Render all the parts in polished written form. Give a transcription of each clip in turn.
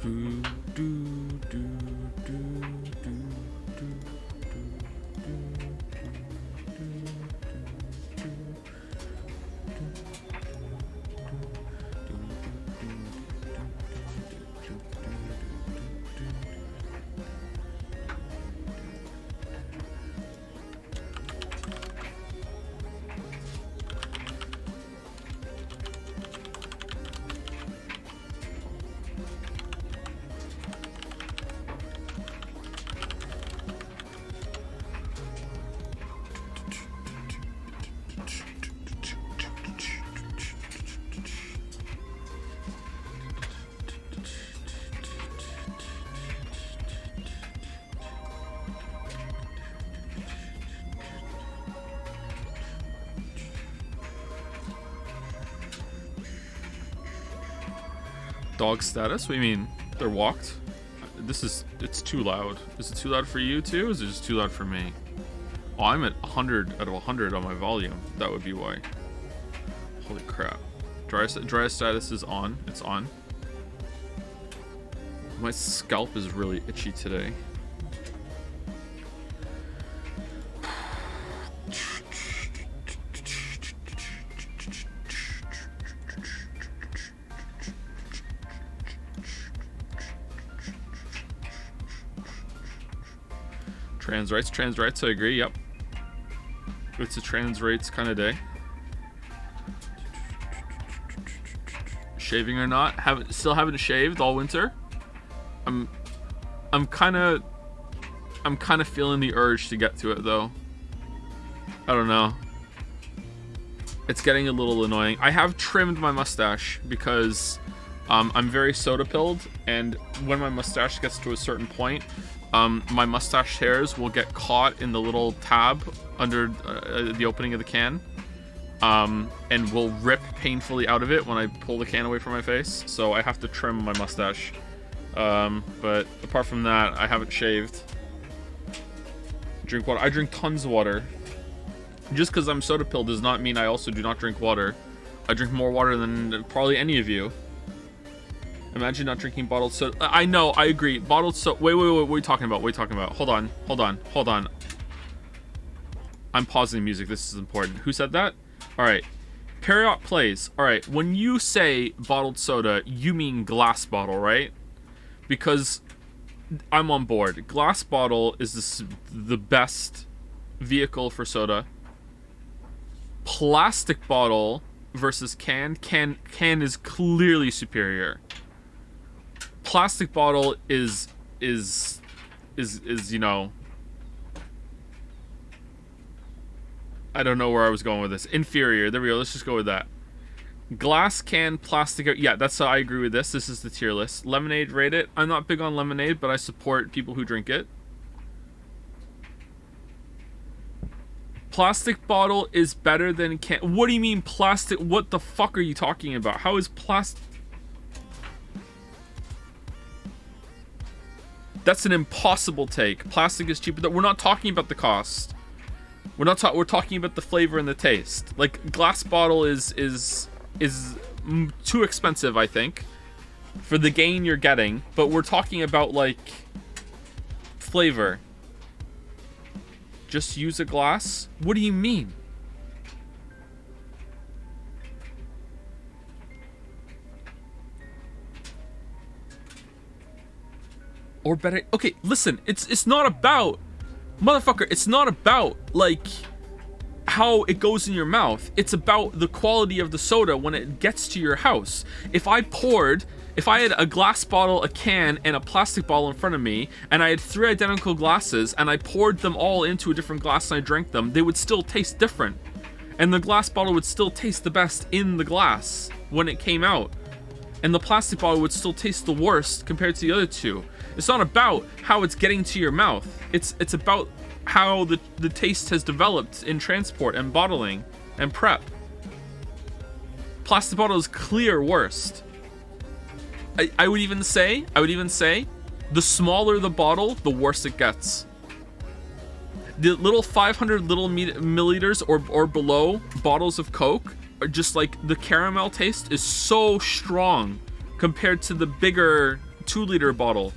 Do, do, do, do, do, do, Dog status? What do you mean? They're walked? It's too loud. Is it too loud for you too? Or is it just too loud for me? Oh, I'm at 100 out of 100 on my volume. That would be why. Holy crap. Dry status is on. It's on. My scalp is really itchy today. Trans rights, I agree, yep. It's a trans rights kind of day. Shaving or not, still haven't shaved all winter. I'm kind of feeling the urge to get to it though. I don't know. It's getting a little annoying. I have trimmed my mustache because I'm very soda pilled, and when my mustache gets to a certain point, my mustache hairs will get caught in the little tab under the opening of the can, and will rip painfully out of it when I pull the can away from my face. So I have to trim my mustache. But apart from that, I haven't shaved. Drink water. I drink tons of water. Just because I'm soda pilled does not mean I also do not drink water. I drink more water than probably any of you. Imagine not drinking bottled soda. I know, I agree. Bottled soda. Wait. What are you talking about? What are you talking about? Hold on. I'm pausing music. This is important. Who said that? All right. Perriot plays. All right. When you say bottled soda, you mean glass bottle, right? Because I'm on board. Glass bottle is the best vehicle for soda. Plastic bottle versus can is clearly superior. Plastic bottle is you know, I don't know where I was going with this. Inferior. There we go. Let's just go with that. Glass, can, plastic. Yeah, that's how I agree with this. This is the tier list. Lemonade, rate it. I'm not big on lemonade, but I support people who drink it. Plastic bottle is better than can. What do you mean plastic? What the fuck are you talking about? How is plastic? That's an impossible take. Plastic is cheaper. We're not talking about the cost. We're talking about the flavor and the taste. Like, glass bottle is too expensive, I think, for the gain you're getting. But we're talking about, like, flavor. Just use a glass? What do you mean? Or better. Okay, listen. It's not about, motherfucker. It's not about like how it goes in your mouth. It's about the quality of the soda when it gets to your house. If I had a glass bottle, a can, and a plastic bottle in front of me, and I had 3 identical glasses, and I poured them all into a different glass and I drank them, they would still taste different. And the glass bottle would still taste the best in the glass when it came out. And the plastic bottle would still taste the worst compared to the other two. It's not about how it's getting to your mouth. It's about how the taste has developed in transport and bottling and prep. Plastic bottle is clear worst. I would even say, the smaller the bottle, the worse it gets. The little 500 little milliliters or below bottles of Coke are just like, the caramel taste is so strong compared to the bigger 2-liter bottle.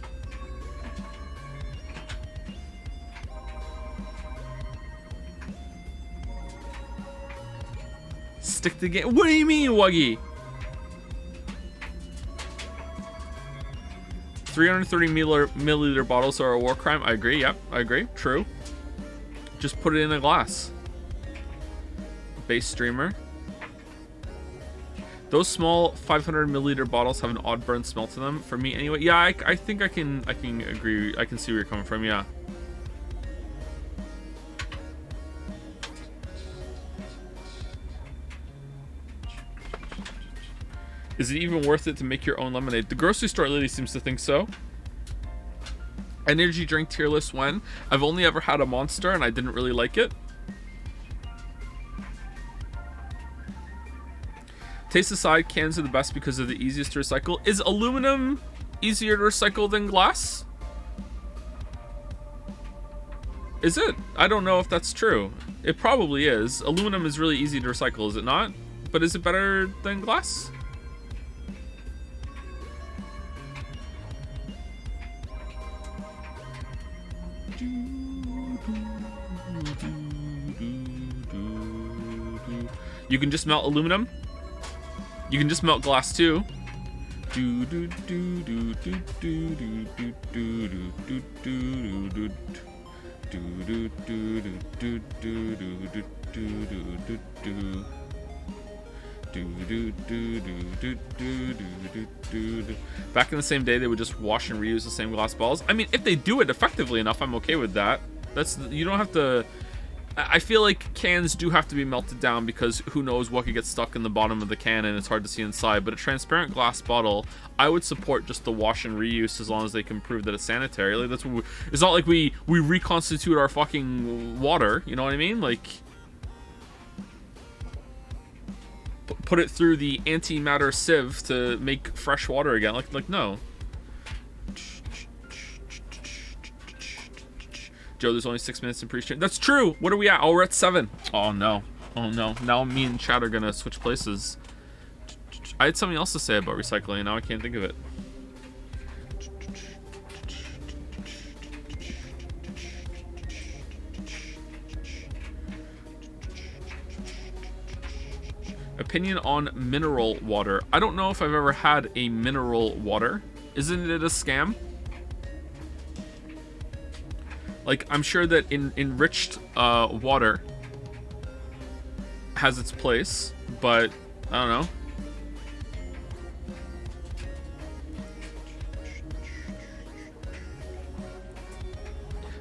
Stick the game. What do you mean, Wuggy? 330 milliliter bottles are a war crime. I agree. Yep, I agree. True. Just put it in a glass. Base streamer. Those small 500 milliliter bottles have an odd burn smell to them. For me, anyway. Yeah, I think I can agree. I can see where you're coming from. Yeah. Is it even worth it to make your own lemonade? The grocery store lady seems to think so. Energy drink tier list when? I've only ever had a Monster and I didn't really like it. Taste aside, cans are the best because they're the easiest to recycle. Is aluminum easier to recycle than glass? Is it? I don't know if that's true. It probably is. Aluminum is really easy to recycle, is it not? But is it better than glass? You can just melt aluminum. You can just melt glass too. Back in the same day, they would just wash and reuse the same glass bottles. I mean, if they do it effectively enough, I'm okay with that. You don't have to. I feel like cans do have to be melted down because who knows what could get stuck in the bottom of the can and it's hard to see inside. But a transparent glass bottle, I would support just the wash and reuse as long as they can prove that it's sanitary. Like that's what it's not like we reconstitute our fucking water. You know what I mean? Like put it through the antimatter sieve to make fresh water again. Like no. Joe, there's only 6 minutes in pre-stream. That's true. What are we at? Oh, we're at 7. Oh no. Oh no. Now me and Chad are gonna switch places. I had something else to say about recycling, and now I can't think of it. Opinion on mineral water. I don't know if I've ever had a mineral water. Isn't it a scam? Like, I'm sure that enriched water has its place, but I don't know.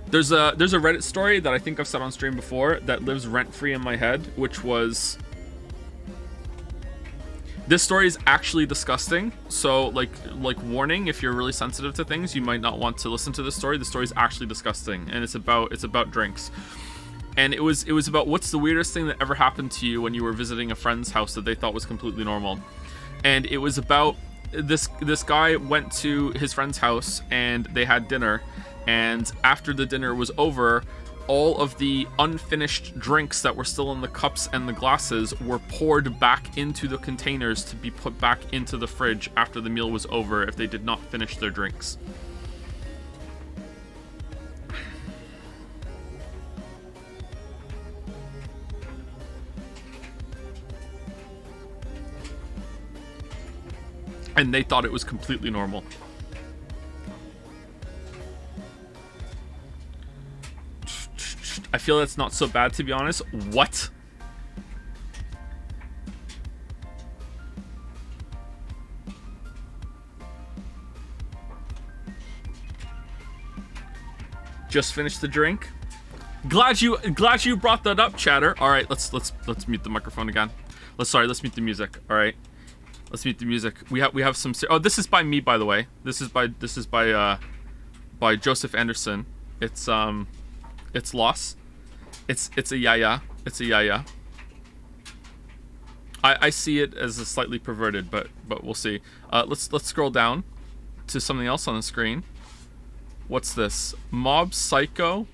There's a Reddit story that I think I've said on stream before that lives rent-free in my head, which was... This story is actually disgusting, so like warning, if you're really sensitive to things, you might not want to listen to this story. The story is actually disgusting, and it's about drinks. And it was about what's the weirdest thing that ever happened to you when you were visiting a friend's house that they thought was completely normal. And it was about this guy went to his friend's house and they had dinner, and after the dinner was over, all of the unfinished drinks that were still in the cups and the glasses were poured back into the containers to be put back into the fridge after the meal was over if they did not finish their drinks. And they thought it was completely normal. I feel that's not so bad, to be honest. What? Just finished the drink. Glad you brought that up, chatter. All right, let's mute the microphone again. Let's mute the music. All right, let's mute the music. We have some. Oh, this is by me, by the way. This is by Joseph Anderson. It's Loss. It's a yaya. It's a yaya. I see it as a slightly perverted, but we'll see. Let's scroll down to something else on the screen. What's this? Mob Psycho?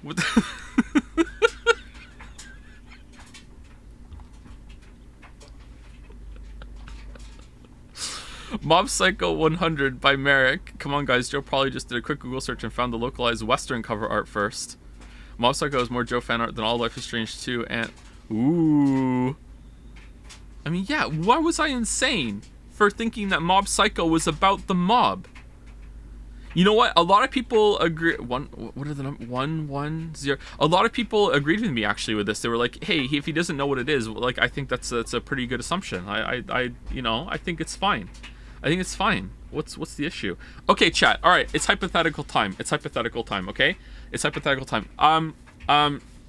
Mob Psycho 100 by Merrick. Come on, guys. Joe probably just did a quick Google search and found the localized Western cover art first. Mob Psycho is more Joe fan art than All Life is Strange 2 and... Ooh. I mean, yeah, why was I insane for thinking that Mob Psycho was about the mob? You know what? A lot of people agree. What are the numbers? 110. A lot of people agreed with me actually with this. They were like, "Hey, if he doesn't know what it is, like, I think that's a pretty good assumption. I think it's fine. I think it's fine. What's the issue? Okay, chat. All right, it's hypothetical time. It's hypothetical time. Okay, it's hypothetical time.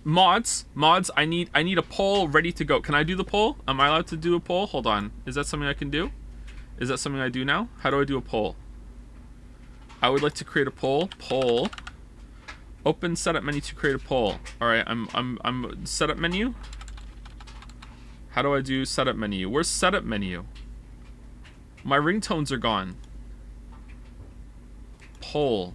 Mods. I need a poll ready to go. Can I do the poll? Am I allowed to do a poll? Hold on. Is that something I can do? Is that something I do now? How do I do a poll? I would like to create a poll. Poll. Open setup menu to create a poll. All right, I'm setup menu. How do I do setup menu? Where's setup menu? My ringtones are gone. Poll.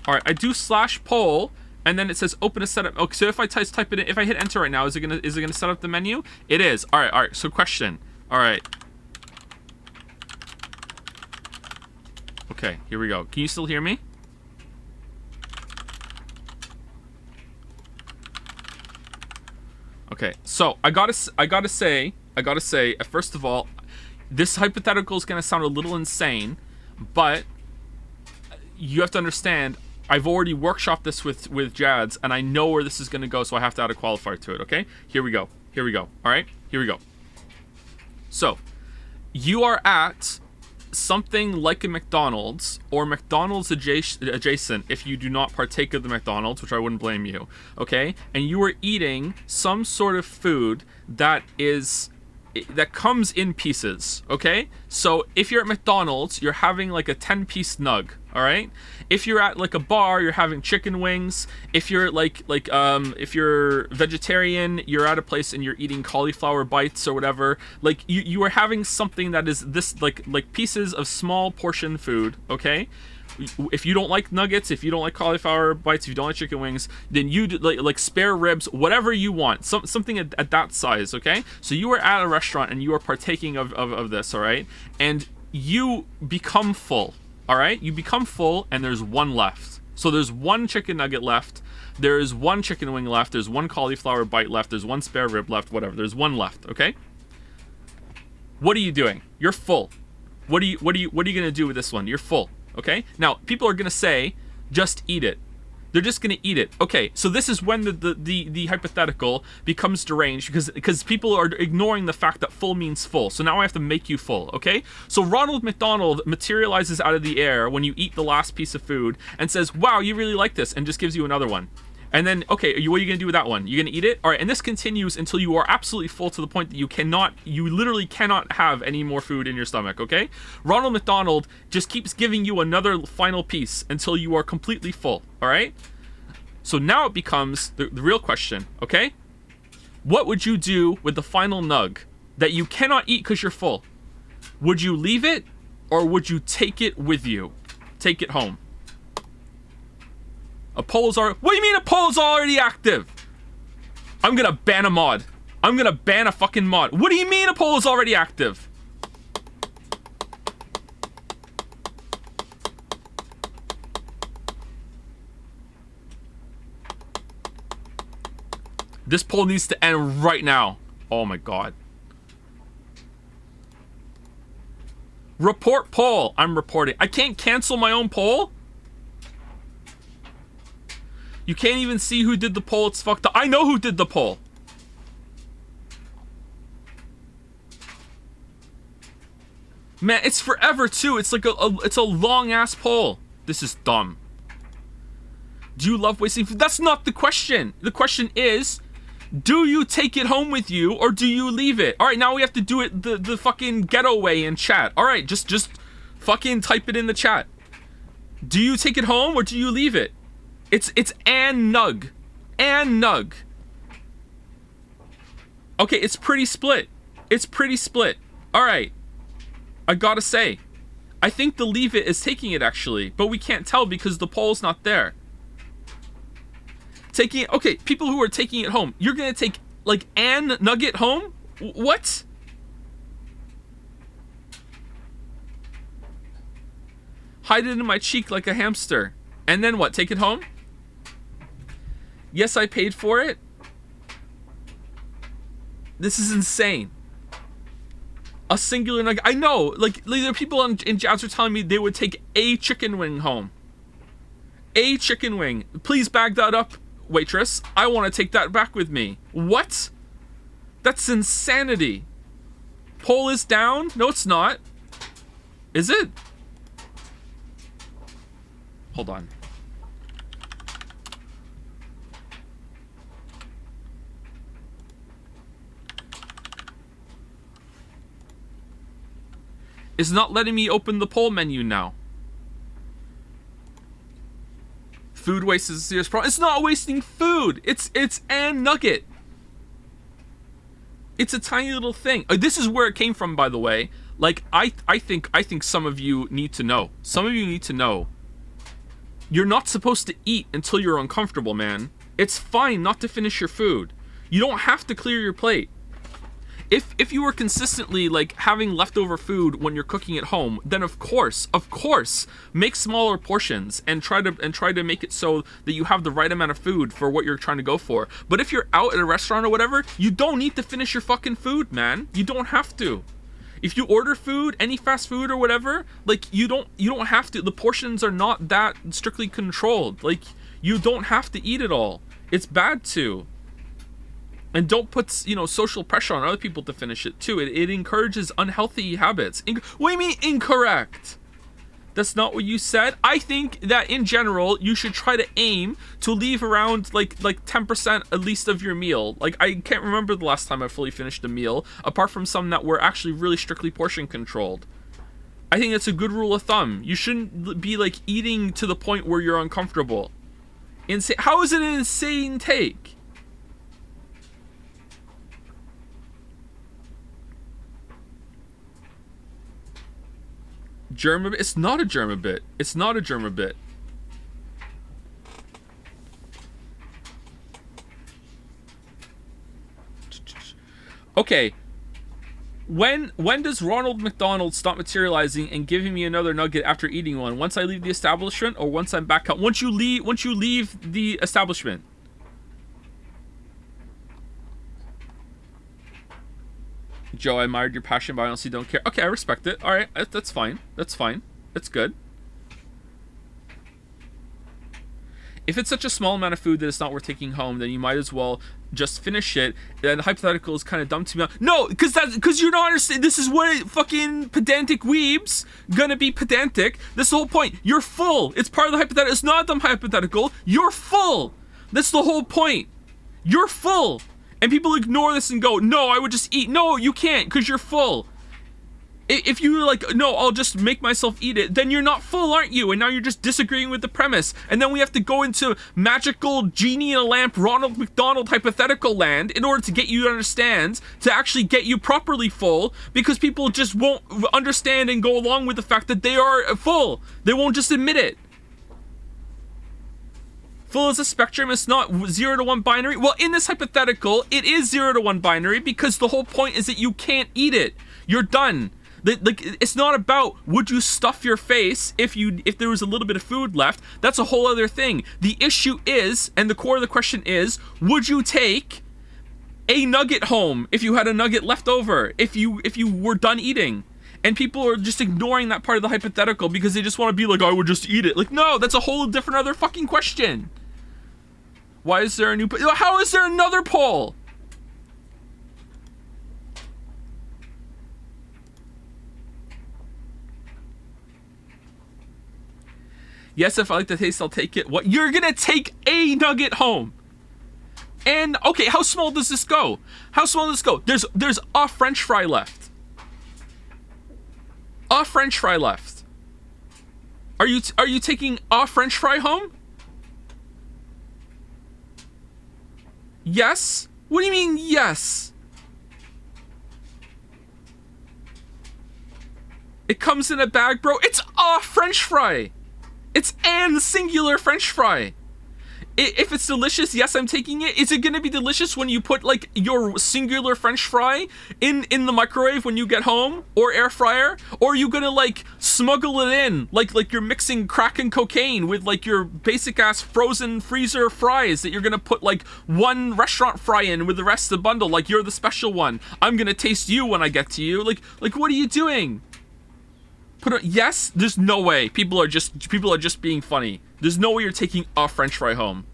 All right, I do /poll, and then it says open a setup. Okay, so if I type it in, if I hit enter right now, is it gonna set up the menu? It is. All right. So question. All right. Okay, here we go. Can you still hear me? Okay, so I gotta say, first of all, this hypothetical is gonna sound a little insane, but you have to understand, I've already workshopped this with Jads, and I know where this is gonna go, so I have to add a qualifier to it. Okay, here we go. All right, here we go. So, you are at something like a McDonald's or McDonald's adjacent if you do not partake of the McDonald's, which I wouldn't blame you, okay? And you are eating some sort of food that comes in pieces, okay? So if you're at McDonald's, you're having like a 10-piece nug, all right? If you're at like a bar, you're having chicken wings. If you're if you're vegetarian, you're at a place and you're eating cauliflower bites or whatever. Like you are having something that is this like pieces of small portion food, okay? If you don't like nuggets, if you don't like cauliflower bites, if you don't like chicken wings, then you do, like spare ribs, whatever you want, something at that size, okay? So you are at a restaurant and you are partaking of this, all right? And you become full, all right? You become full and there's one left. So there's one chicken nugget left, there is one chicken wing left, there's one cauliflower bite left, there's one spare rib left, whatever. There's one left, okay? What are you doing? You're full. What are you gonna do with this one? You're full. Okay, now people are gonna say, just eat it. They're just gonna eat it. Okay, so this is when the hypothetical becomes deranged because people are ignoring the fact that full means full. So now I have to make you full. Okay, so Ronald McDonald materializes out of the air when you eat the last piece of food and says, "Wow, you really like this," and just gives you another one. And then, okay, what are you gonna do with that one? You're gonna eat it? All right, and this continues until you are absolutely full to the point that you literally cannot have any more food in your stomach, okay? Ronald McDonald just keeps giving you another final piece until you are completely full, all right? So now it becomes the real question, okay? What would you do with the final nug that you cannot eat because you're full? Would you leave it, or would you take it with you? Take it home? A poll's already... What do you mean a poll's already active? I'm gonna ban a mod. I'm gonna ban a fucking mod. What do you mean a poll is already active? This poll needs to end right now. Oh my god. Report poll. I'm reporting. I can't cancel my own poll? You can't even see who did the poll. It's fucked up. I know who did the poll. Man, it's forever too. It's like it's a long ass poll. This is dumb. Do you love wasting food? That's not the question. The question is, do you take it home with you or do you leave it? All right, now we have to do it the fucking ghetto way in chat. All right, just fucking type it in the chat. Do you take it home or do you leave it? It's and nug. And nug. Okay, it's pretty split. It's pretty split. Alright. I gotta say. I think the leave it is taking it actually. But we can't tell because the poll's not there. Taking it... Okay, people who are taking it home. You're gonna take, like, an nugget home? What? Hide it in my cheek like a hamster. And then what? Take it home? Yes, I paid for it. This is insane. A singular nugget. I know. Like there are people in Jazz are telling me they would take a chicken wing home. A chicken wing. Please bag that up, waitress. I want to take that back with me. What? That's insanity. Poll is down? No, it's not. Is it? Hold on. It's not letting me open the poll menu now. Food waste is a serious problem. It's not wasting food. It's a nugget. It's a tiny little thing. This is where it came from, by the way. Like I think some of you need to know. Some of you need to know. You're not supposed to eat until you're uncomfortable, man. It's fine not to finish your food. You don't have to clear your plate. If you were consistently like having leftover food when you're cooking at home, then of course, make smaller portions and try to make it so that you have the right amount of food for what you're trying to go for. But if you're out at a restaurant or whatever, you don't need to finish your fucking food, man. You don't have to. If you order food, any fast food or whatever, like you don't have to. The portions are not that strictly controlled. Like you don't have to eat it all. It's bad to. And don't put, social pressure on other people to finish it too. It encourages unhealthy habits. What do you mean incorrect? That's not what you said. I think that in general, you should try to aim to leave around like 10% at least of your meal. Like I can't remember the last time I fully finished a meal, apart from some that were actually really strictly portion controlled. I think it's a good rule of thumb. You shouldn't be like eating to the point where you're uncomfortable. Insane. How is it an insane take? Germa bit? It's not a Germa bit. It's not a Germa bit. Okay. When does Ronald McDonald stop materializing and giving me another nugget after eating one? Once I leave the establishment or once I'm back out? Once you leave the establishment. Joe, I admired your passion, but I honestly don't care. Okay, I respect it. All right, that's fine. That's fine. That's good. If it's such a small amount of food that it's not worth taking home, then you might as well just finish it. And the hypothetical is kind of dumb to me. No, because you're not understanding. This is what fucking pedantic weebs gonna be pedantic. That's the whole point. You're full. It's part of the hypothetical. It's not a dumb hypothetical. You're full. That's the whole point. You're full. And people ignore this and go, no, I would just eat. No, you can't, because you're full. If you're like, no, I'll just make myself eat it, then you're not full, aren't you? And now you're just disagreeing with the premise. And then we have to go into magical genie in a lamp Ronald McDonald hypothetical land in order to get you to understand, to actually get you properly full, because people just won't understand and go along with the fact that they are full. They won't just admit it. Full is a spectrum. It's not 0 to 1 binary. Well, in this hypothetical, it is 0 to 1 binary because the whole point is that you can't eat it. You're done. Like, it's not about would you stuff your face if there was a little bit of food left. That's a whole other thing. The issue is, and the core of the question is, would you take a nugget home if you had a nugget left over? If you were done eating? And people are just ignoring that part of the hypothetical because they just want to be like, I would just eat it. Like, no, that's a whole different other fucking question. Why is there a new... How is there another poll? Yes, if I like the taste, I'll take it. What? You're gonna take a nugget home. And, okay, how small does this go? How small does this go? There's a French fry left. A French fry left. Are you taking a French fry home? Yes? What do you mean yes? It comes in a bag, bro. It's a French fry. It's an singular French fry. If it's delicious, yes, I'm taking it. Is it gonna be delicious when you put like your singular French fry in the microwave when you get home, or air fryer? Or are you gonna like smuggle it in like you're mixing crack and cocaine with like your basic ass frozen freezer fries that you're gonna put like one restaurant fry in with the rest of the bundle, like you're the special one. I'm gonna taste you when I get to you. Like what are you doing? Yes, there's no way. People are just being funny. There's no way you're taking a French fry home.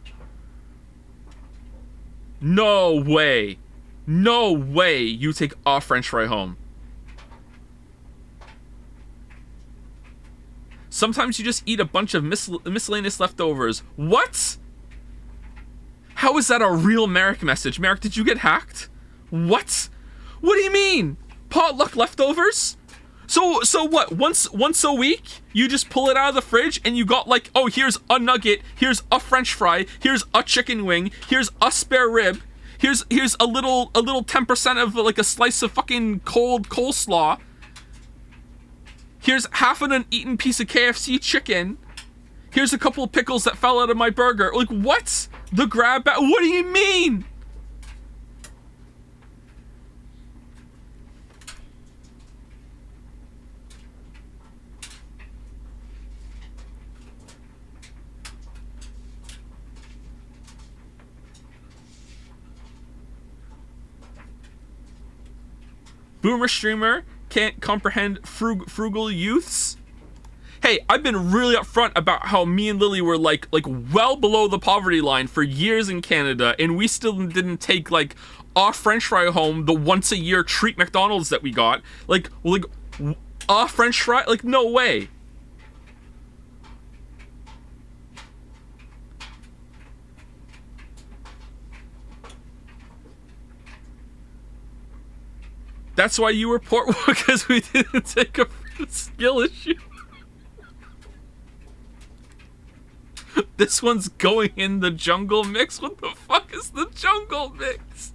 No way. No way you take a French fry home. Sometimes you just eat a bunch of miscellaneous leftovers. What? How is that a real Merrick message? Merrick, did you get hacked? What? What do you mean? Potluck leftovers? So what? Once a week, you just pull it out of the fridge and you got like, oh, here's a nugget, here's a French fry, here's a chicken wing, here's a spare rib, here's a little 10% of like a slice of fucking cold coleslaw. Here's half an uneaten piece of KFC chicken. Here's a couple of pickles that fell out of my burger. Like, what? The grab bag? What do you mean? Boomer streamer can't comprehend frugal youths. Hey, I've been really upfront about how me and Lily were like well below the poverty line for years in Canada, and we still didn't take like a French fry home, the once a year treat McDonald's that we got. Like a French fry? Like, no way. That's why you were poor, because we didn't take a skill issue. This one's going in the jungle mix? What the fuck is the jungle mix?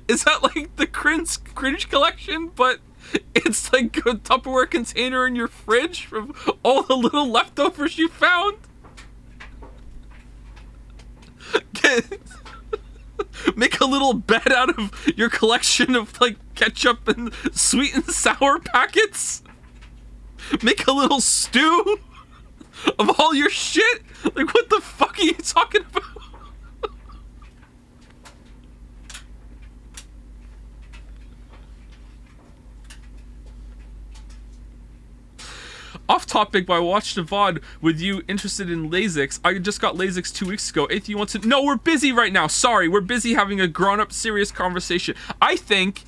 Is that like the cringe collection, but it's like a Tupperware container in your fridge from all the little leftovers you found? Make a little bed out of your collection of like ketchup and sweet and sour packets. Make a little stew of all your shit. Like, what the fuck are you talking about? Off topic, but I watched a VOD with you interested in Lasix. I just got Lasix 2 weeks ago. If you want to... No, we're busy right now. Sorry, we're busy having a grown-up, serious conversation. I think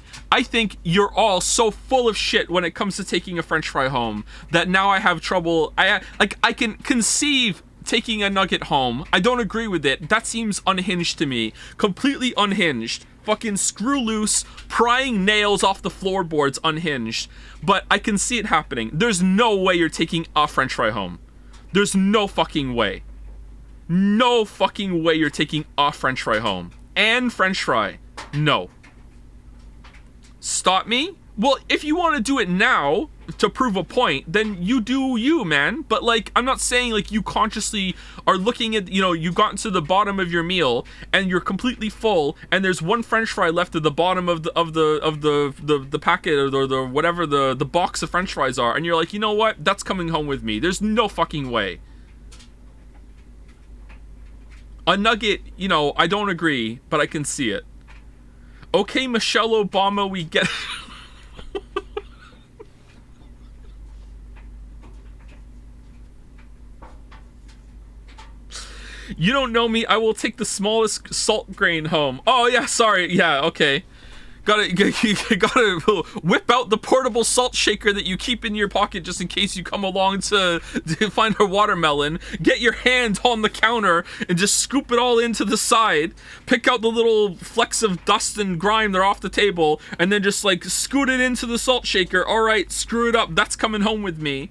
you're all so full of shit when it comes to taking a French fry home that now I have trouble. I can conceive taking a nugget home. I don't agree with it. That seems unhinged to me. Completely unhinged. Fucking screw loose, prying nails off the floorboards, unhinged. But I can see it happening. There's no way you're taking a French fry home. There's no fucking way. No fucking way you're taking a French fry home. And French fry. No. Stop me? Well, if you want to do it now to prove a point, then you do you, man. But like, I'm not saying like you consciously are looking at, you know, you've gotten to the bottom of your meal and you're completely full, and there's one French fry left at the bottom of the packet or the whatever the box of French fries are, and you're like, you know what? That's coming home with me. There's no fucking way. A nugget, you know, I don't agree, but I can see it. Okay, Michelle Obama, we get. You don't know me, I will take the smallest salt grain home. Oh yeah, sorry, yeah, okay. Gotta whip out the portable salt shaker that you keep in your pocket just in case you come along to find a watermelon. Get your hand on the counter and just scoop it all into the side. Pick out the little flecks of dust and grime that are off the table, and then just like scoot it into the salt shaker. Alright, screw it up, that's coming home with me.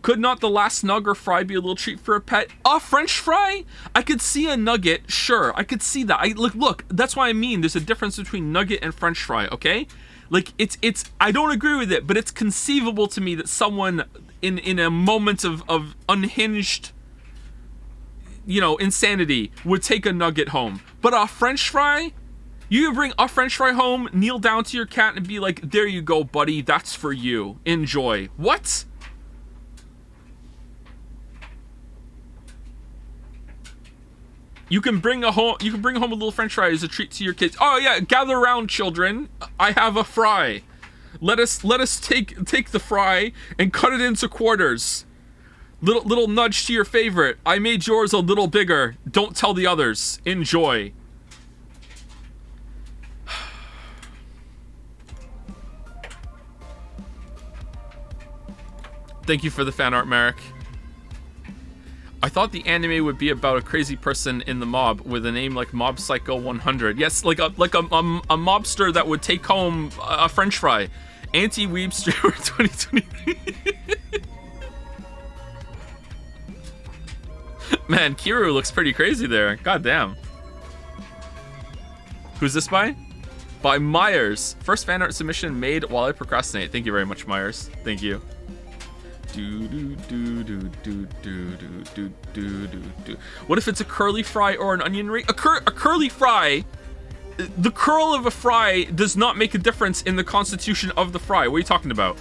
Could not the last nug or fry be a little treat for a pet? A French fry? I could see a nugget, sure. I could see that. Look, that's why I mean there's a difference between nugget and French fry, okay? Like, it's I don't agree with it, but it's conceivable to me that someone in a moment of unhinged, you know, insanity, would take a nugget home. But a French fry? You bring a French fry home, kneel down to your cat and be like, there you go, buddy, that's for you. Enjoy. What? You can bring home a little French fry as a treat to your kids. Oh yeah, gather around, children. I have a fry. Let us take the fry and cut it into quarters. Little nudge to your favorite. I made yours a little bigger. Don't tell the others. Enjoy. Thank you for the fan art, Merrick. I thought the anime would be about a crazy person in the mob with a name like Mob Psycho 100. Yes, like a mobster that would take home a French fry. Anti-Weeb Stewart 2023. Man, Kiru looks pretty crazy there. God damn. Who's this by? By Myers. First fan art submission made while I procrastinate. Thank you very much, Myers. Thank you. What if it's a curly fry or an onion ring? A curly fry, the curl of a fry does not make a difference in the constitution of the fry. What are you talking about?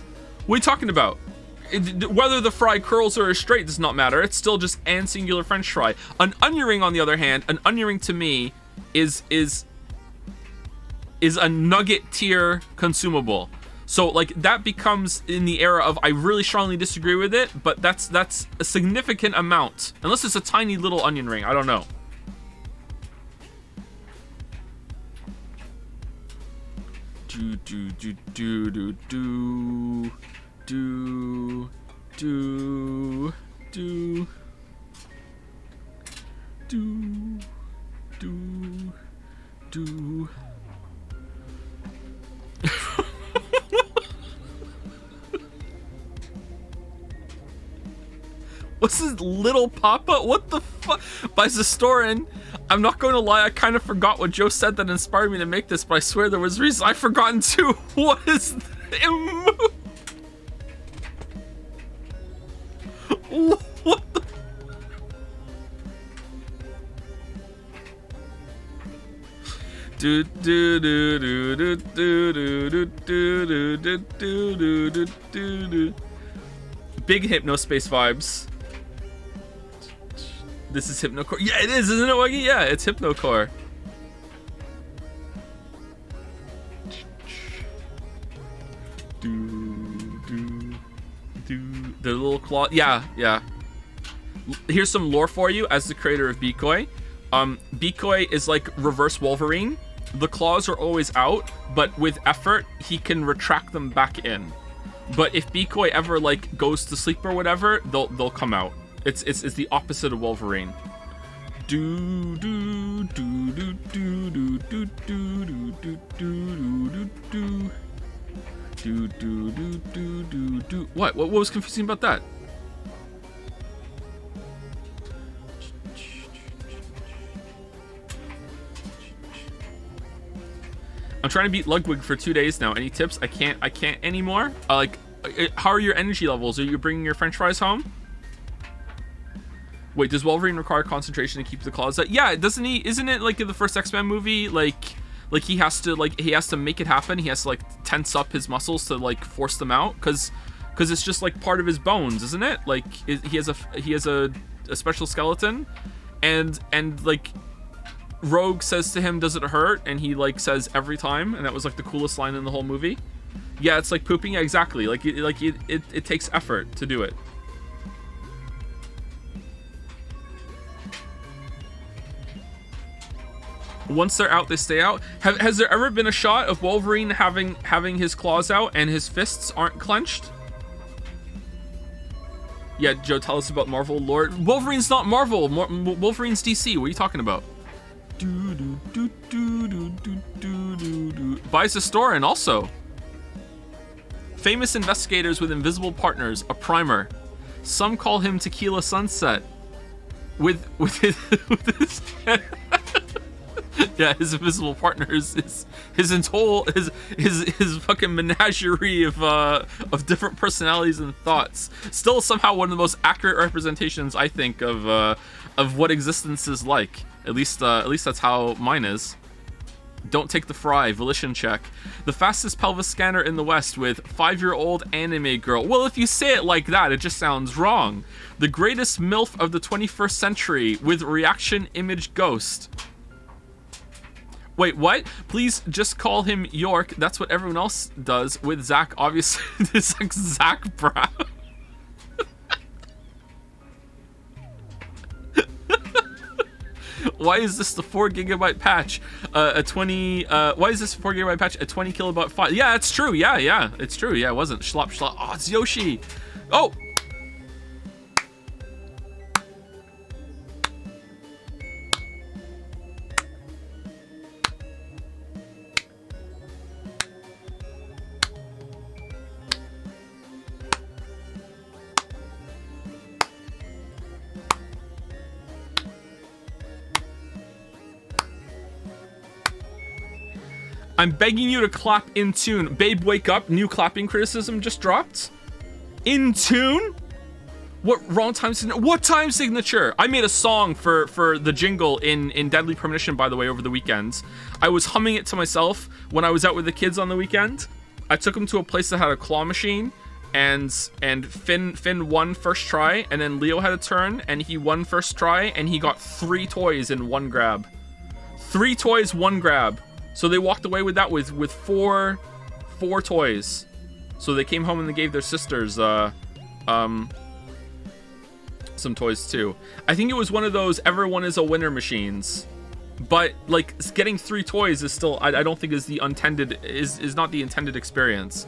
What are you talking about? Whether the fry curls or is straight does not matter. It's still just an singular French fry. An onion ring, on the other hand, an onion ring to me is a nugget tier consumable. So like that becomes in the era of I really strongly disagree with it, but that's a significant amount. Unless it's a tiny little onion ring, I don't know. What's this, Little Papa? What the fuck? By Zestorin. I'm not going to lie, I kind of forgot what Joe said that inspired me to make this, but I swear there was reason I've forgotten too. What is that? What the? Big Hypnospace vibes. This is Hypnocore. Yeah, it is, isn't it, Wuggy? Yeah, it's Hypnocore. The little claw. Yeah, yeah. Here's some lore for you as the creator of Bikoi. Bikoi is like reverse Wolverine. The claws are always out, but with effort, he can retract them back in. But if Bikoi ever like goes to sleep or whatever, they'll come out. It's the opposite of Wolverine. What was confusing about that? I'm trying to beat Ludwig for 2 days now. Any tips? I can't anymore. How are your energy levels? Are you bringing your French fries home? Wait, does Wolverine require concentration to keep the claws out? Yeah, doesn't he? Isn't it like in the first X-Men movie? Like he has to make it happen. He has to like tense up his muscles to like force them out, because it's just like part of his bones, isn't it? Like he has a special skeleton, and like Rogue says to him, "Does it hurt?" And he like says every time, and that was like the coolest line in the whole movie. Yeah, it's like pooping. Yeah, exactly. It takes effort to do it. Once they're out, they stay out. Has there ever been a shot of Wolverine having his claws out and his fists aren't clenched? Yeah, Joe, tell us about Marvel lore. Wolverine's not Marvel. Wolverine's DC. What are you talking about? Buys a store and also famous investigators with invisible partners. A primer. Some call him Tequila Sunset. With his Yeah, his invisible partner is his fucking menagerie of different personalities and thoughts. Still somehow one of the most accurate representations, I think, of what existence is like. At least that's how mine is. Don't take the fry. Volition check. The fastest pelvis scanner in the West with 5-year-old anime girl. Well, if you say it like that, it just sounds wrong. The greatest MILF of the 21st century with reaction image ghost. Wait, what? Please just call him York. That's what everyone else does with Zach. Obviously, this is Zach Brown. Why is this the 4 GB patch? Why is this 4 GB patch? A 20 kilobyte file? Yeah, it's true. Yeah, it's true. Yeah, it wasn't. Schlop. Oh, it's Yoshi. Oh! I'm begging you to clap in tune. Babe, wake up. New clapping criticism just dropped. In tune? What wrong time signature? What time signature? I made a song for the jingle in Deadly Premonition, by the way, over the weekend. I was humming it to myself when I was out with the kids on the weekend. I took them to a place that had a claw machine, and Finn won first try, and then Leo had a turn, and he won first try, and he got 3 toys in one grab. 3 toys, 1 grab. So they walked away with that with 4 toys. So they came home and they gave their sisters some toys too. I think it was one of those everyone is a winner machines. But like getting 3 toys is still I don't think is not the intended experience.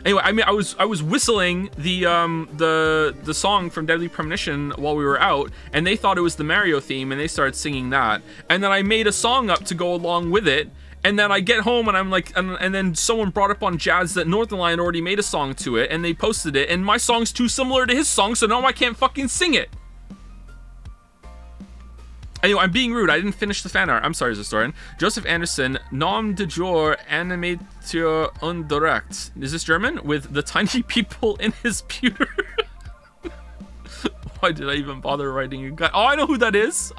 Anyway, I mean I was whistling the song from Deadly Premonition while we were out, and they thought it was the Mario theme and they started singing that. And then I made a song up to go along with it. And then I get home and I'm like, and then someone brought up on Jazz that Northernlion already made a song to it, and they posted it, and my song's too similar to his song, so now I can't fucking sing it. Anyway, I'm being rude. I didn't finish the fan art. I'm sorry, Historian. Joseph Anderson, nom de jour animateur und direct. Is this German? With the tiny people in his pewter. Why did I even bother writing a guide? Oh, I know who that is.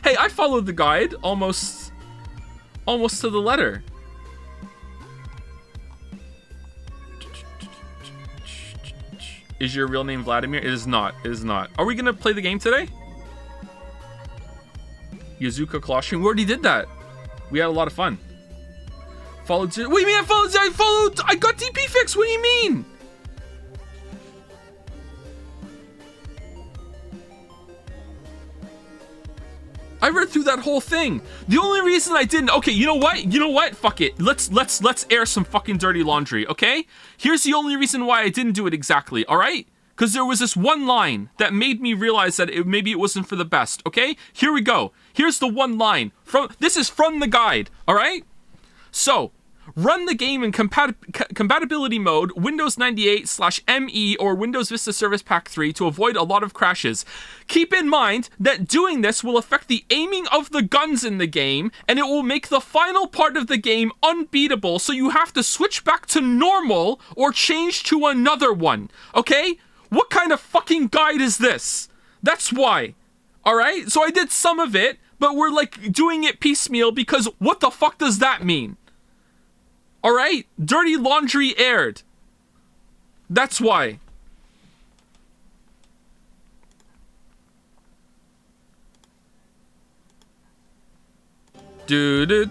Hey, I followed the guide almost to the letter. Is your real name Vladimir? It is not. Are we gonna play the game today? Yazuka Clawstring. We already did that. We had a lot of fun. What do you mean I followed? I got DP fix. What do you mean? I read through that whole thing. The only reason I didn't... Okay, you know what? Fuck it. Let's air some fucking dirty laundry, okay? Here's the only reason why I didn't do it exactly, all right? Because there was this one line that made me realize that maybe it wasn't for the best, okay? Here we go. Here's the one line. This is from the guide, all right? So, run the game in compatibility mode, Windows 98/ME or Windows Vista Service Pack 3 to avoid a lot of crashes. Keep in mind that doing this will affect the aiming of the guns in the game, and it will make the final part of the game unbeatable, so you have to switch back to normal or change to another one, okay? What kind of fucking guide is this? That's why. Alright? So I did some of it, but we're like doing it piecemeal because what the fuck does that mean? Alright? Dirty laundry aired. That's why. Explaining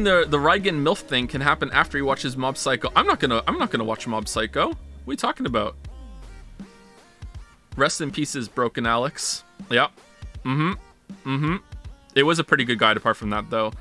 the Reigen MILF thing can happen after he watches Mob Psycho. I'm not gonna watch Mob Psycho. What are you talking about? Rest in pieces, Broken Alex. Yep. It was a pretty good guide apart from that though.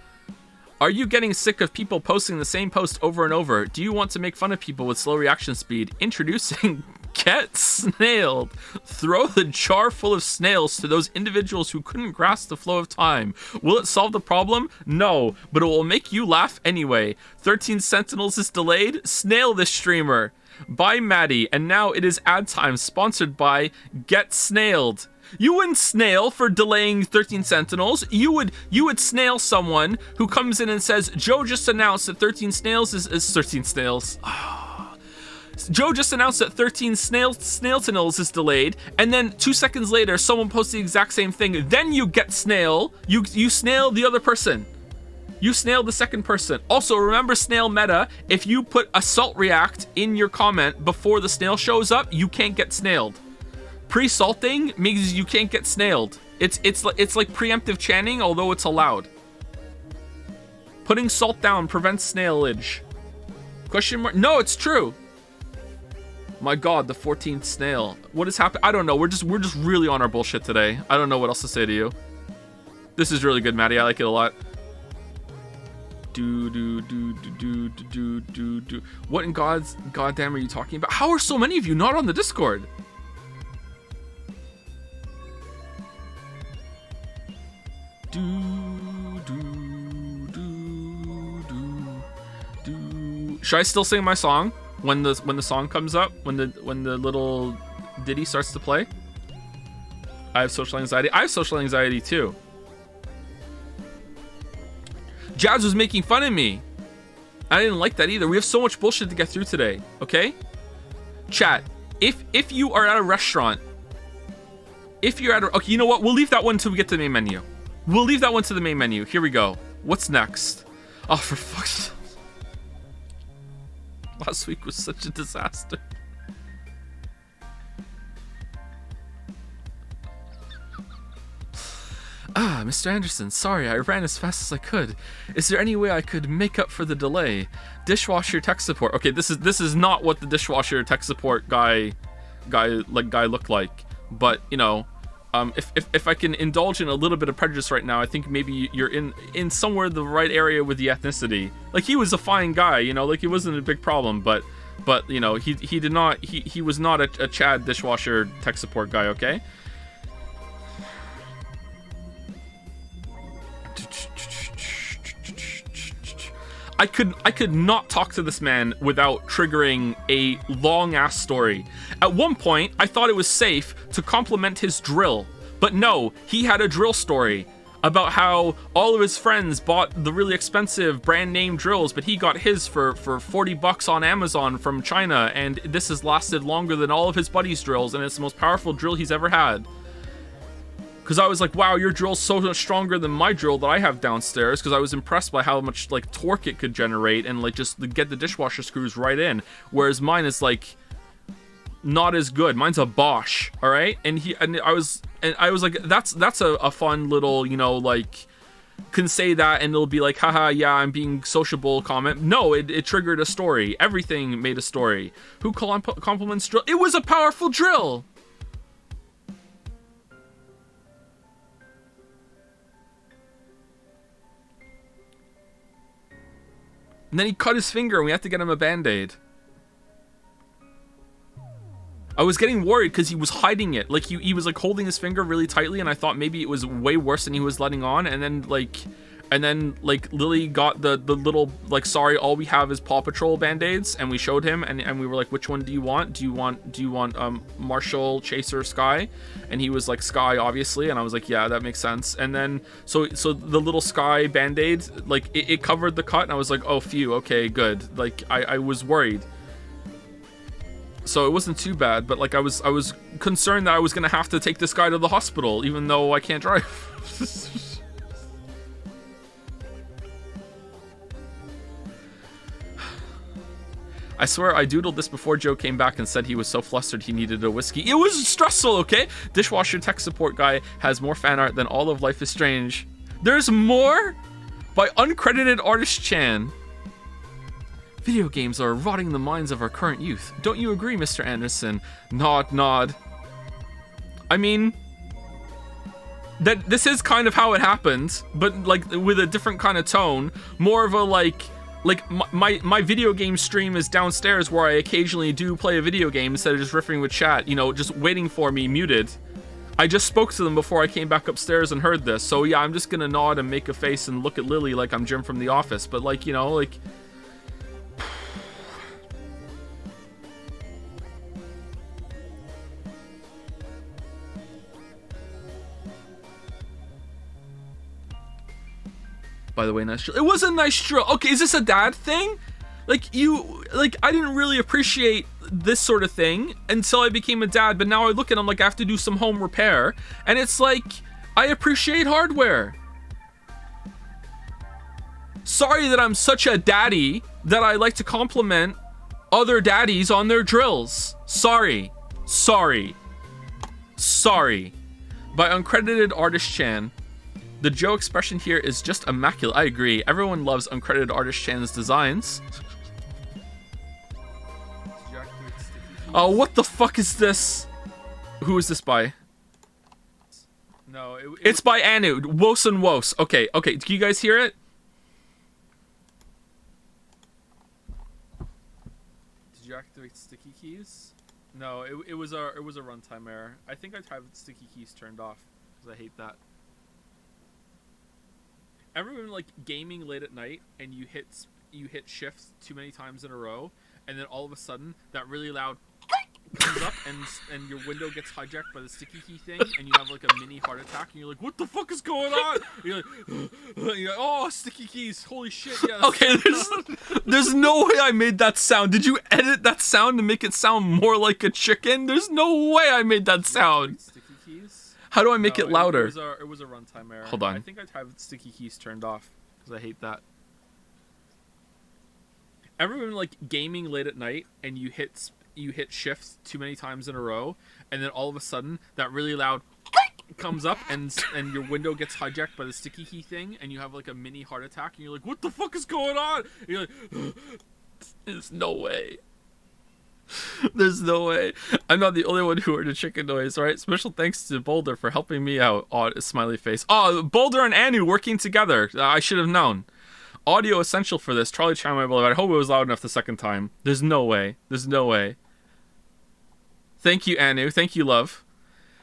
Are you getting sick of people posting the same post over and over? Do you want to make fun of people with slow reaction speed? Introducing Get Snailed. Throw the jar full of snails to those individuals who couldn't grasp the flow of time. Will it solve the problem? No, but it will make you laugh anyway. 13 Sentinels is delayed? Snail this streamer. By Maddie, and now it is ad time, sponsored by Get Snailed. You wouldn't snail for delaying 13 Sentinels. You would snail someone who comes in and says, Joe just announced that 13 snails is 13 snails. Joe just announced that 13 snail-tunnels is delayed, and then 2 seconds later, someone posts the exact same thing. Then you get snail. You snail the other person. You snail the second person. Also, remember snail meta. If you put assault react in your comment before the snail shows up, you can't get snailed. Pre-salting means you can't get snailed. It's like preemptive chanting, although it's allowed. Putting salt down prevents snailage. Question mark? No, it's true. My God, the 14th snail. What is happening? I don't know. We're just really on our bullshit today. I don't know what else to say to you. This is really good, Maddie. I like it a lot. What in God's goddamn are you talking about? How are so many of you not on the Discord? Should I still sing my song when the song comes up, when the little ditty starts to play? I have social anxiety. I have social anxiety too. Jazz was making fun of me. I didn't like that either. We have so much bullshit to get through today. Okay, chat. If you are at a restaurant, okay, you know what? We'll leave that one until we get to the main menu. We'll leave that one to the main menu. Here we go. What's next? Oh, for fuck's sake. Last week was such a disaster. Mr. Anderson, sorry, I ran as fast as I could. Is there any way I could make up for the delay? Dishwasher tech support. Okay, this is not what the dishwasher tech support guy looked like. But, you know, if I can indulge in a little bit of prejudice right now, I think maybe you're in somewhere the right area with the ethnicity. Like, he was a fine guy, you know, like, it wasn't a big problem, but you know, he was not a Chad dishwasher tech support guy, okay? I could not talk to this man without triggering a long ass story. At one point, I thought it was safe to compliment his drill, but no, he had a drill story about how all of his friends bought the really expensive brand name drills, but he got his for $40 on Amazon from China, and this has lasted longer than all of his buddies' drills, and it's the most powerful drill he's ever had. Because I was like, wow, your drill's so much stronger than my drill that I have downstairs, because I was impressed by how much like torque it could generate and like just get the dishwasher screws right in, whereas mine is like not as good. Mine's a Bosch, all right? And I was like, that's a fun little, you know, like, can say that and it'll be like, haha, yeah, I'm being sociable comment. No, it triggered a story. Everything made a story. Who compliments drill? It was a powerful drill. And then he cut his finger and we had to get him a band-aid. I was getting worried because he was hiding it. Like, he was like holding his finger really tightly, and I thought maybe it was way worse than he was letting on. And then Lily got the little, like, sorry, all we have is Paw Patrol band-aids, and we showed him, and we were like, which one do you want? Do you want Marshall, Chaser, Sky? And he was like, Sky, obviously, and I was like, yeah, that makes sense. And then so the little Sky band-aid, like, it covered the cut, and I was like, oh, phew, okay, good. Like, I was worried. So it wasn't too bad, but like I was concerned that I was gonna have to take this guy to the hospital, even though I can't drive. I swear I doodled this before Joe came back and said he was so flustered he needed a whiskey. It was stressful, okay? Dishwasher tech support guy has more fan art than all of Life is Strange. There's more? By uncredited artist Chan. Video games are rotting the minds of our current youth. Don't you agree, Mr. Anderson? Nod. I mean, that this is kind of how it happens, but like with a different kind of tone. More of a like my video game stream is downstairs where I occasionally do play a video game instead of just riffing with chat, you know, just waiting for me muted. I just spoke to them before I came back upstairs and heard this. So yeah, I'm just gonna nod and make a face and look at Lily like I'm Jim from The Office. But like, you know, like... by the way. Nice drill. It was a nice drill. Okay, is this a dad thing? Like, I didn't really appreciate this sort of thing until I became a dad, but now I look at them like I have to do some home repair, and it's like, I appreciate hardware. Sorry that I'm such a daddy that I like to compliment other daddies on their drills. Sorry. By uncredited artist Chan. The Joe expression here is just immaculate. I agree. Everyone loves uncredited artist Chan's designs. Oh, what the fuck is this? Who is this by? No, it's by Anu. Wos and Wos. Okay. Do you guys hear it? Did you activate sticky keys? No, it was a runtime error. I think I'd have sticky keys turned off because I hate that. Ever been like gaming late at night and you hit shift too many times in a row, and then all of a sudden that really loud comes up and your window gets hijacked by the sticky key thing, and you have like a mini heart attack, and you're like, what the fuck is going on? You're like, oh, sticky keys, holy shit, yeah. Okay, there's no way I made that sound. Did you edit that sound to make it sound more like a chicken? There's no way I made that sound. Sticky keys? How do I make it louder? It was a runtime error. Hold on. I think I'd have sticky keys turned off because I hate that. Ever been like gaming late at night and you hit shift too many times in a row, and then all of a sudden that really loud comes up and your window gets hijacked by the sticky key thing, and you have like a mini heart attack, and you're like, what the fuck is going on? And you're like, there's no way. There's no way. I'm not the only one who heard a chicken noise, right? Special thanks to Boulder for helping me out. Oh, smiley face. Oh, Boulder and Anu working together. I should have known. Audio essential for this. Charlie Chan, my beloved. I hope it was loud enough the second time. There's no way. There's no way. Thank you, Anu. Thank you, love.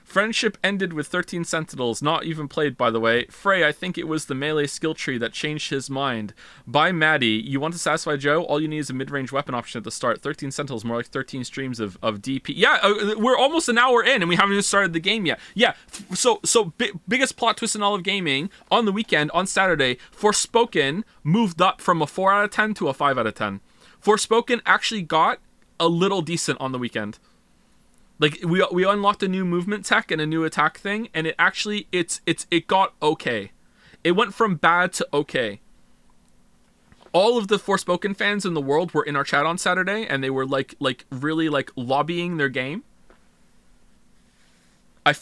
Friendship ended with 13 Sentinels, not even played, by the way. Frey, I think it was the melee skill tree that changed his mind. By Maddie, you want to satisfy Joe? All you need is a mid-range weapon option at the start. 13 Sentinels, more like 13 streams of DP. Yeah, we're almost an hour in, and we haven't even started the game yet. Yeah, so biggest plot twist in all of gaming, on the weekend, on Saturday, Forspoken moved up from a 4 out of 10 to a 5 out of 10. Forspoken actually got a little decent on the weekend. Like, we unlocked a new movement tech and a new attack thing, and it actually, it got okay. It went from bad to okay. All of the Forspoken fans in the world were in our chat on Saturday, and they were really lobbying their game.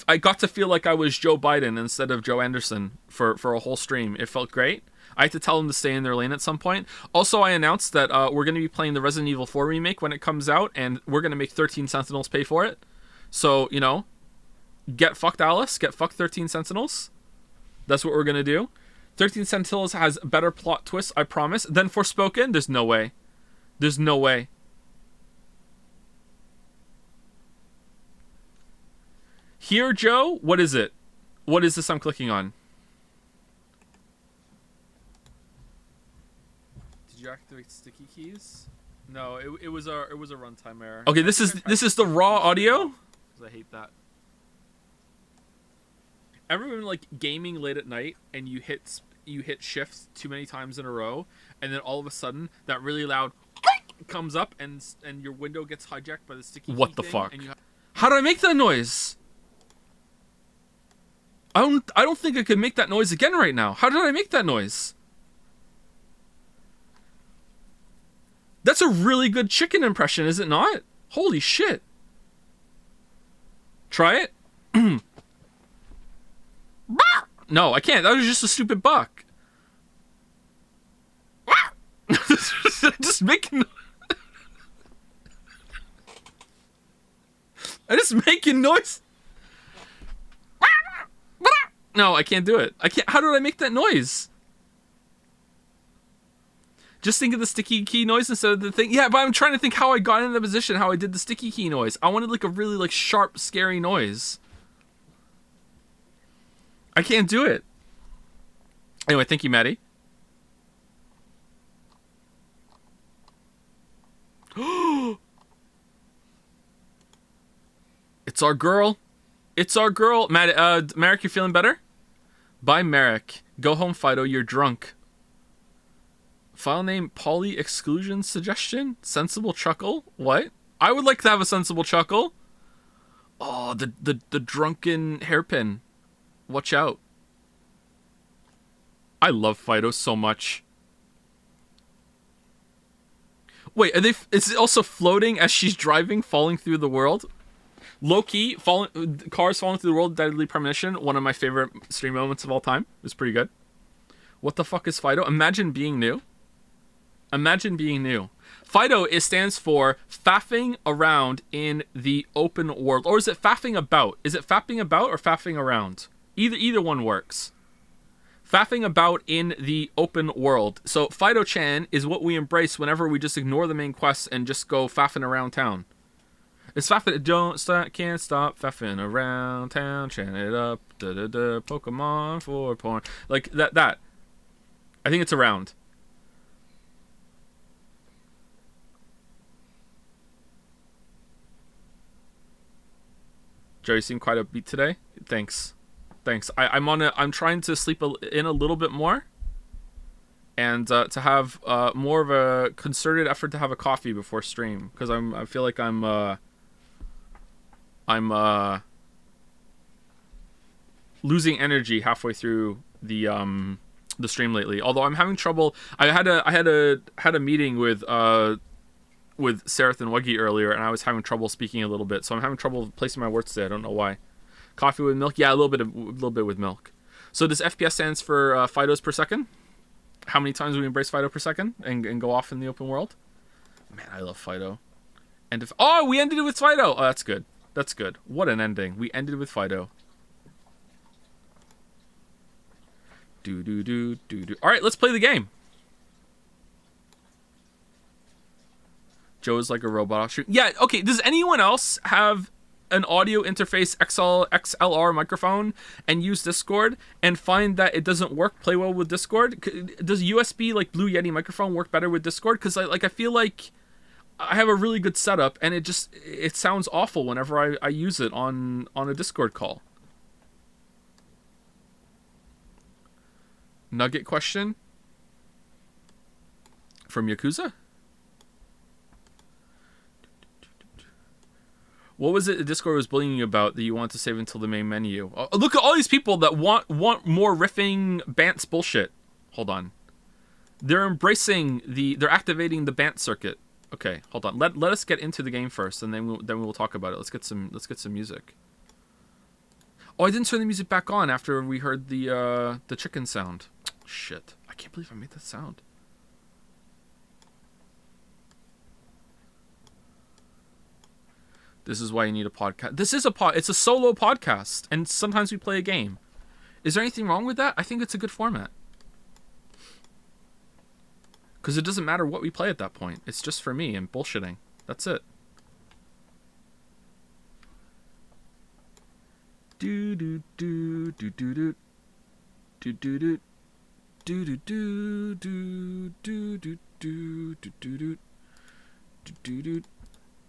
I got to feel like I was Joe Biden instead of Joe Anderson for a whole stream. It felt great. I had to tell them to stay in their lane at some point. Also, I announced that we're going to be playing the Resident Evil 4 remake when it comes out, and we're going to make 13 Sentinels pay for it. So, you know, get fucked Alice, get fucked 13 Sentinels. That's what we're going to do. 13 Sentinels has better plot twists, I promise, than Forspoken. There's no way. There's no way. Here, Joe, what is it? What is this I'm clicking on? Did you activate sticky keys? No, it was a runtime error. Okay, this is the raw audio. I hate that. Ever been like gaming late at night and you hit shift too many times in a row, and then all of a sudden that really loud comes up and your window gets hijacked by the sticky key What the thing, fuck? and How did I make that noise? I don't think I could make that noise again right now. How did I make that noise? That's a really good chicken impression, is it not? Holy shit. Try it. No, I can't. That was just a stupid buck. Just making... I'm just making noise. No, I can't do it. I can't. How did I make that noise? Just think of the sticky key noise instead of the thing. Yeah, but I'm trying to think how I got in the position, how I did the sticky key noise. I wanted like a really like sharp, scary noise. I can't do it. Anyway, thank you, Maddie. It's our girl. It's our girl. Merrick, you feeling better? Bye, Merrick. Go home, Fido. You're drunk. File name Poly Exclusion Suggestion? Sensible Chuckle? What? I would like to have a sensible chuckle. Oh, the drunken hairpin. Watch out. I love Fido so much. Wait, is it also floating as she's driving, falling through the world? Low-key, cars falling through the world, Deadly Premonition, one of my favorite stream moments of all time. It was pretty good. What the fuck is Fido? Imagine being new. Imagine being new. Fido stands for faffing around in the open world. Or is it faffing about? Is it fapping about or faffing around? Either one works. Faffing about in the open world. So Fido-chan is what we embrace whenever we just ignore the main quests and just go faffing around town. It's faffing. Don't stop, can't stop faffing around town. Chant it up. Da da da. Pokemon for porn. Like that. I think it's around. Joe, you seem quite upbeat today. Thanks. I'm trying to sleep in a little bit more, and to have more of a concerted effort to have a coffee before stream, because I feel like I'm losing energy halfway through the stream lately. Although I'm having trouble. I had a meeting with Sareth and Wuggy earlier, and I was having trouble speaking a little bit. So I'm having trouble placing my words today. I don't know why. Coffee with milk? Yeah, a little bit with milk. So this FPS stands for Fidos per second. How many times we embrace Fido per second and go off in the open world? Man, I love Fido. We ended it with Fido. Oh, that's good. That's good. What an ending. We ended with Fido. Do. All right, let's play the game. Joe is like a robot. Yeah, okay. Does anyone else have an audio interface XLR microphone and use Discord and find that it doesn't play well with Discord? Does USB like Blue Yeti microphone work better with Discord? Because I feel like I have a really good setup and it sounds awful whenever I use it on a Discord call. Nugget question from Yakuza. What was it Discord was bullying you about that you want to save until the main menu? Oh, look at all these people that want more riffing Bant's bullshit. Hold on. They're activating the Bant circuit. Okay, hold on. Let us get into the game first, and then we'll talk about it. Let's get some music. Oh, I didn't turn the music back on after we heard the chicken sound. Shit. I can't believe I made that sound. This is why you need a podcast. It's a solo podcast, and sometimes we play a game. Is there anything wrong with that? I think it's a good format. Because it doesn't matter what we play at that point. It's just for me and bullshitting. That's it. Do do do do do do do do do do do do do do do do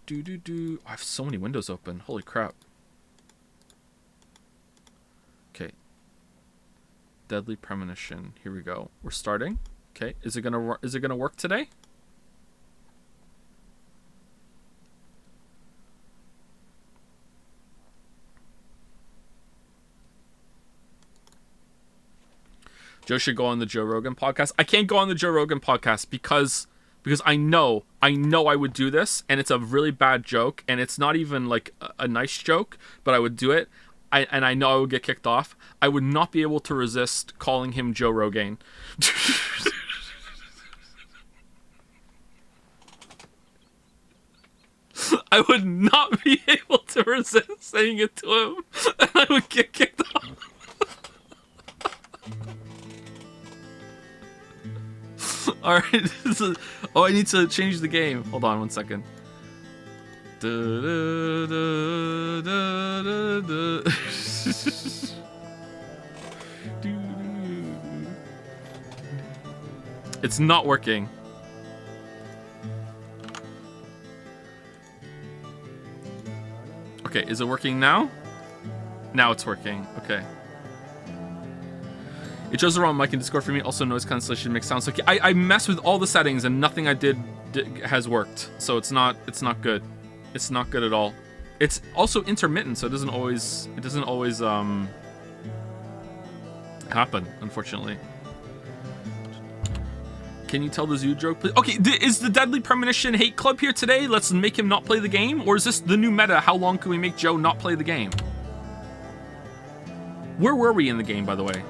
do do do. Oh, I have so many windows open. Holy crap. Okay. Deadly Premonition. Here we go. We're starting. Okay. Is it gonna work today? Joe should go on the Joe Rogan podcast. I can't go on the Joe Rogan podcast because I know I would do this, and it's a really bad joke, and it's not even like a nice joke, but I would do it, and I know I would get kicked off. I would not be able to resist calling him Joe Rogan. I would not be able to resist saying it to him, and I would get kicked off. Alright, I need to change the game. Hold on 1 second. It's not working. Okay, is it working now? Now it's working. Okay. It shows the wrong mic in Discord for me. Also, noise cancellation makes sounds like I mess with all the settings and nothing I did has worked. So it's not good. It's not good at all. It's also intermittent, so it doesn't always happen, unfortunately. Can you tell the zoo joke, please? Okay, is the Deadly Premonition Hate Club here today? Let's make him not play the game? Or is this the new meta? How long can we make Joe not play the game? Where were we in the game, by the way?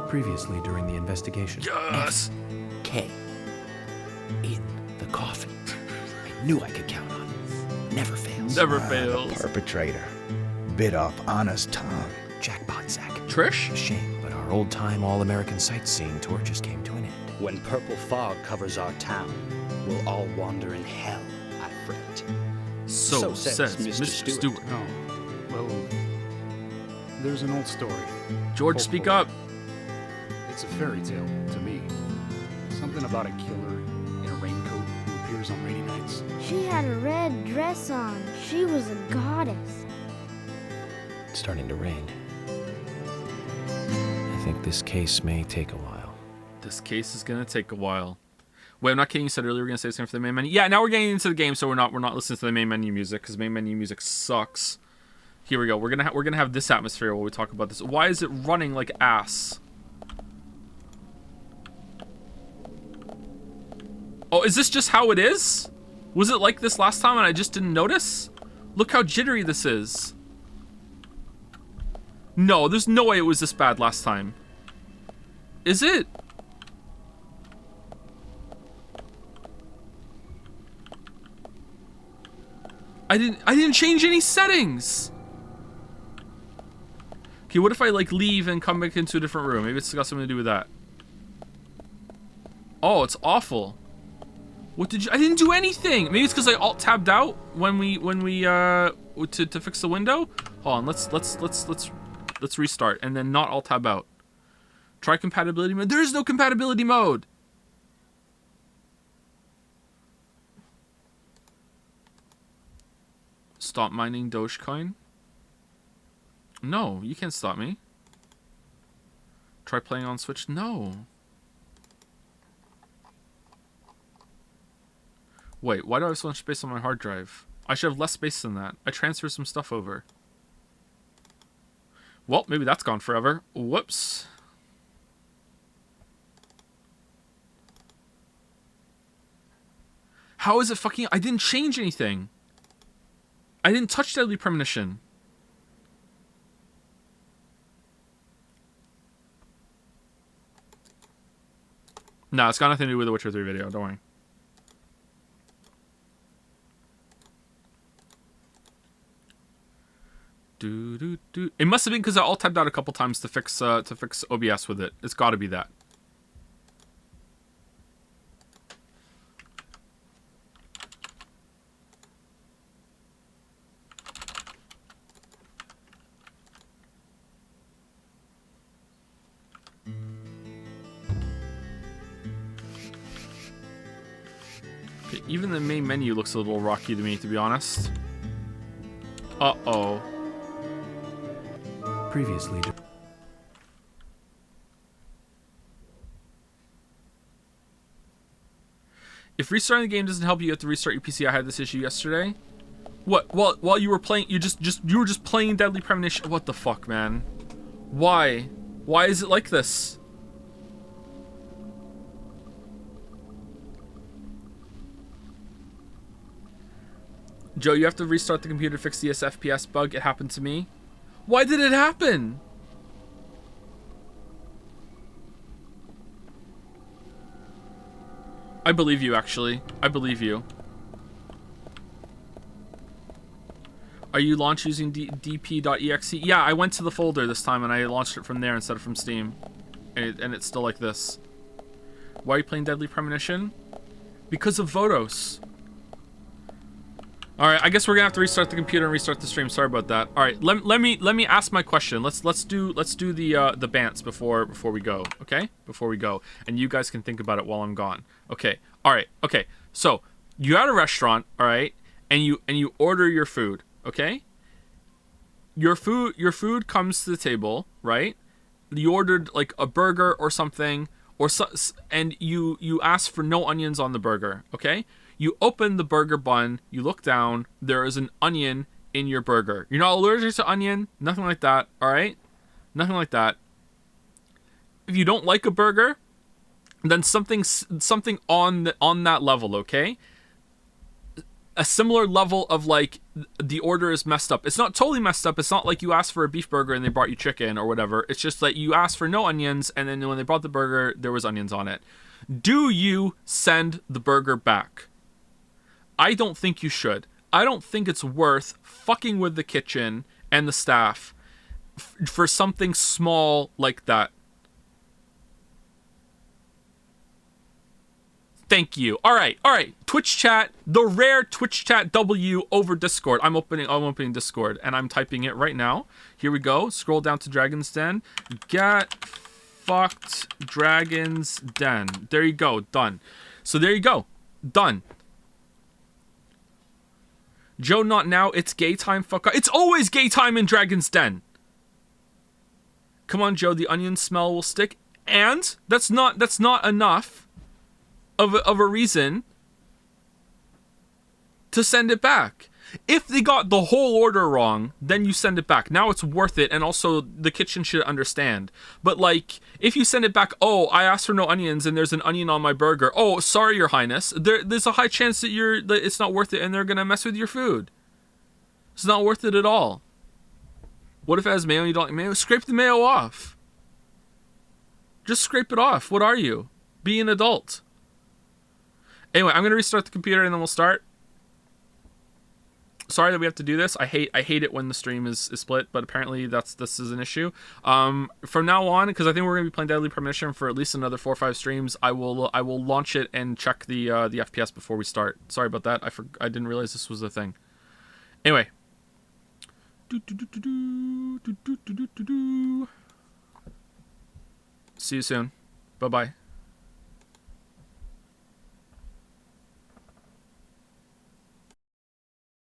Previously during the investigation. Yes! K. In the coffin. I knew I could count on it. Never fails. Never fails. The perpetrator. Bit off Anna's tongue. Jackpot sack. Trish? A shame, but our old-time all-American sightseeing tour just came to an end. When purple fog covers our town, we'll all wander in hell, I fret. So says Mr. Stewart. Oh, well, there's an old story. George, speak up. It's a fairy tale to me. Something about a killer in a raincoat who appears on rainy nights. She had a red dress on. She was a goddess. It's starting to rain. I think this case may take a while. This case is gonna take a while. Wait, I'm not kidding. You said earlier we're gonna say something for the main menu. Yeah, now we're getting into the game, so we're not listening to the main menu music because main menu music sucks. Here we go. We're gonna have this atmosphere while we talk about this. Why is it running like ass? Oh, is this just how it is? Was it like this last time and I just didn't notice? Look how jittery this is. No, there's no way it was this bad last time. Is it? I didn't change any settings. Okay, what if I like leave and come back into a different room? Maybe it's got something to do with that. Oh, it's awful. What did you? I didn't do anything. Maybe it's because I alt tabbed out when we to fix the window. Hold on, let's restart and then not alt tab out. Try compatibility mode. There is no compatibility mode. Stop mining Dogecoin. No, you can't stop me. Try playing on Switch. No. Wait, why do I have so much space on my hard drive? I should have less space than that. I transferred some stuff over. Well, maybe that's gone forever. Whoops. How is it fucking... I didn't change anything. I didn't touch Deadly Premonition. No, it's got nothing to do with the Witcher 3 video. Don't worry. It must have been because I alt tabbed out a couple times to fix OBS with it. It's got to be that. Okay, even the main menu looks a little rocky to me, to be honest. Uh-oh. Previously. If restarting the game doesn't help you have to restart your PC. I had this issue yesterday. What? While you were playing, you were just playing Deadly Premonition. What the fuck, man? Why? Why is it like this? Joe, you have to restart the computer to fix the FPS bug. It happened to me. Why did it happen? I believe you, actually. I believe you. Are you launch using dp.exe? Yeah, I went to the folder this time and I launched it from there instead of from Steam. And it's still like this. Why are you playing Deadly Premonition? Because of Vodos. All right, I guess we're gonna have to restart the computer and restart the stream. Sorry about that. All right, let me ask my question. Let's do the bants before we go. Okay, before we go, and you guys can think about it while I'm gone. Okay. All right. Okay. So you're at a restaurant. All right, and you order your food. Okay. your food comes to the table, right? You ordered like a burger or something, and you ask for no onions on the burger, okay? You open the burger bun, you look down, there is an onion in your burger. You're not allergic to onion, nothing like that, all right? Nothing like that. If you don't like a burger, then something on that level, okay? A similar level of like the order is messed up. It's not totally messed up. It's not like you asked for a beef burger and they brought you chicken or whatever. It's just that you asked for no onions, and then when they brought the burger, there was onions on it. Do you send the burger back? I don't think you should. I don't think it's worth fucking with the kitchen and the staff for something small like that. Thank you. All right. Twitch chat, the rare Twitch chat W over Discord. I'm opening Discord and I'm typing it right now. Here we go. Scroll down to Dragon's Den. Get fucked Dragon's Den. There you go. Done. So there you go. Done. Joe, not now. It's gay time. Fuck off. It's always gay time in Dragon's Den. Come on, Joe. The onion smell will stick. And that's not enough of a reason to send it back. If they got the whole order wrong, then you send it back. Now it's worth it, and also the kitchen should understand. But like, if you send it back, oh, I asked for no onions and there's an onion on my burger. Oh, sorry, Your Highness. There's a high chance that it's not worth it, and they're gonna mess with your food. It's not worth it at all. What if it has mayo and you don't like mayo? Scrape the mayo off. Just scrape it off. What are you? Be an adult. Anyway, I'm gonna restart the computer and then we'll start. Sorry that we have to do this. I hate it when the stream is split, but apparently this is an issue. From now on, because I think we're gonna be playing Deadly Premonition for at least another 4 or 5 streams, I will launch it and check the FPS before we start. Sorry about that. I didn't realize this was a thing. Anyway. See you soon. Bye bye.